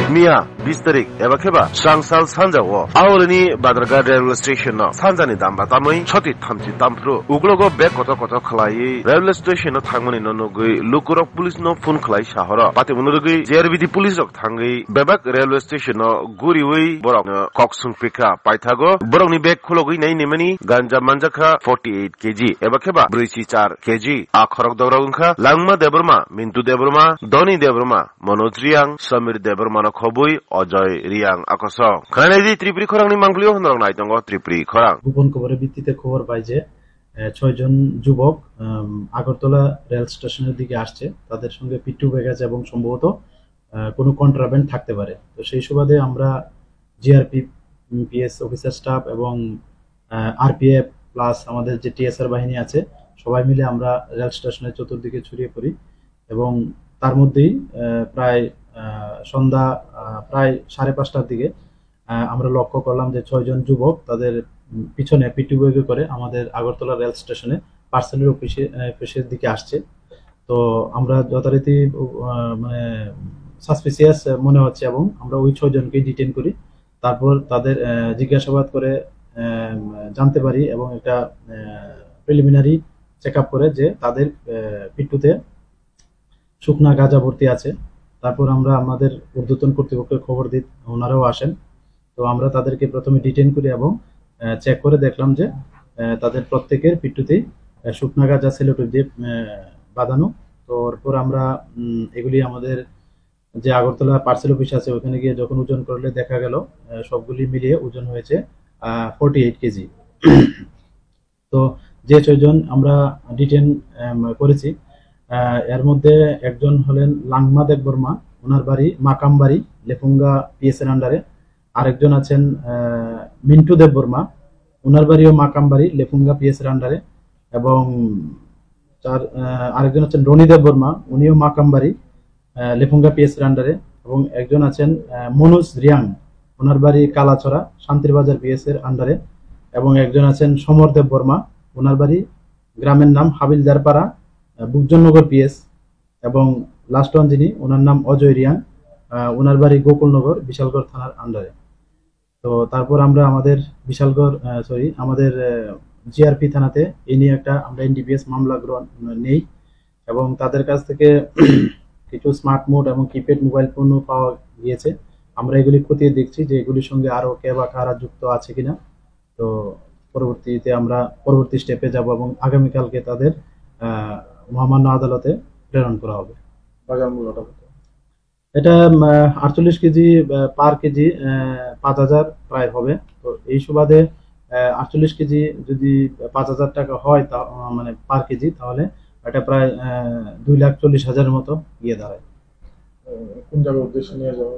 मिया 20 तारिख एबा खेबा सांसाल सानजाओ आवरनि बाद्रागा रेलवे स्टेशन सानजानि दामबा तामै छति थामजि तामफ्रु उग्लगो बेग कत कत खलाई रेलवे स्टेशन थांमनि नगै लुकुरक पुलिस न फोन खलाई शहर पातेमुनरगै जेआरबिदि पुलिस रक थांगै बेबाक रेलवे स्टेशन गुरिवै बरक कक्सुं पिका पाइथागो बरकनि बेग खुलगै नै निमनि गांजा मानजाखा 48 केजी एबा खेबा 4 केजी आखरक दगराउंखा लांमा देबरमा मिन्टु देबरमा दनि देबरमा मनोज रियां समीर देबरमा न खबुई अजय रियां आकस खानायदि त्रिपुरी खरांनि मांगलियो होनरक नायतंग त्रिपुरी खरां গোপন খবরের ভিত্তিতে খবর পাই যে 6 জন যুবক আগরতলা রেল স্টেশনের দিকে আসছে তাদের সঙ্গে পিট্টু ব্যাগেজ এবং সম্ভবত কোনো কন্ট্রাব্যান্ড থাকতে পারে তো সেই সুবাদে আমরা জিআরপি পিএস অফিসার স্টাফ এবং আরপিএফ প্লাস আমাদের যে টিএসআর বাহিনী আছে সবাই মিলে আমরা রেল স্টেশনের চতুর্দিকে ছড়িয়ে পড়ি এবং তার মধ্যেই প্রায় সন্ধ্যা প্রায় 5:30টার দিকে আমরা লক্ষ্য করলাম যে 6 জন যুবক তাদের পিছনে পিট্টু ব্যাগে করে আমাদের আগরতলা রেল স্টেশনে পার্সেলের অফিসের দিকে আসছে তো আমরা যথারীতি মানে সাসপিসিয়াস মনে হচ্ছে এবং আমরা ওই 6 জনকে ডিটেইন করি তারপর তাদের জিজ্ঞাসাবাদ করে জানতে পারি এবং একটা প্রিলিমিনারি চেকআপ করে যে তাদের পিট্টুতে শুকনা গাঁজা ভর্তি আছে তারপর আমরা আমাদের ঊর্ধ্বতন কর্তৃপক্ষের খবর দিই ওনারাও আসেন তো আমরা তাদেরকে প্রথমে ডিটেইন করি এবং চেক করে দেখলাম যে তাদের প্রত্যেকের পিট্টুতেই শুকনা গাঁজা সেলোটেপ দিয়ে বাঁধানো তো এরপর আমরা এগুলি আমাদের যে আগরতলা পার্সেল অফিস আছে ওখানে গিয়ে যখন ওজন করলে দেখা গেল সবগুলি মিলিয়ে ওজন হয়েছে 48 কেজি তো যে 6 জন আমরা ডিটেইন করেছি এর মধ্যে একজন হলেন লাংমা দেববর্মা ওনার বাড়ি মাকামবাড়ি লেফুঙ্গা পিএস এর আন্ডারে আরেকজন আছেন মিন্টু দেববর্মা ওনার বাড়িও মাকামবাড়ি লেফুঙ্গা পিএস এর আন্ডারে এবং আরেকজন আছেন রনি দেববর্মা উনিও মাকামবাড়ি লেফুঙ্গা পিএস এর আন্ডারে এবং একজন আছেন মনোজ রিয়াং ওনার বাড়ি কালাছড়া শান্তিরবাজার পিএস এর আন্ডারে এবং একজন আছেন সমর দেববর্মা ওনার বাড়ি গ্রামের নাম হাবিলদারপাড়া বুকজননগর পিএস এবং লাস্ট ওয়ান যিনি ওনার নাম অজয় রিয়াং ওনার বাড়ি গোকুলনগর বিশালগড় থানার আন্ডারে তো তারপর আমরা আমাদের বিশালগড় আমাদের জিআরপি থানাতে এই নিয়ে একটা আমরা এনডিপিএস মামলা গ্রহণ নেই এবং তাদের কাছ থেকে কিছু স্মার্ট মোড এবং কিপ্যাড মোবাইল ফোনও পাওয়া গিয়েছে আমরা এগুলি খতিয়ে দেখছি যে এগুলির সঙ্গে আরো কে বা কারা যুক্ত আছে কিনা তো পরবর্তীতে আমরা পরবর্তী স্টেপে যাব এবং আগামীকালকে তাদের মহামান্য আদালতে প্রেরণ করা হবে এটা 48 কেজি পার কেজি 5,000 প্রায় হবে তো এই সুবাদে 48 কেজি যদি 5,000 টাকা হয় তা মানে পার কেজি তাহলে এটা প্রায় 2,40,000 মতো গিয়ে দাঁড়ায় কোন জায়গার উদ্দেশ্যে নিয়ে যাওয়া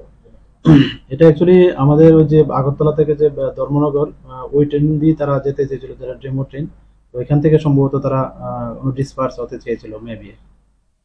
এটা অ্যাকচুয়ালি আমাদের ওই যে আগরতলা থেকে যে ধর্মনগর ওই ট্রেন দিয়ে তারা যেতে চেয়েছিল যারা ডেমো ট্রেন তো এখান থেকে সম্ভবত তারা ডিসপার্স হতে চেয়েছিল মেবি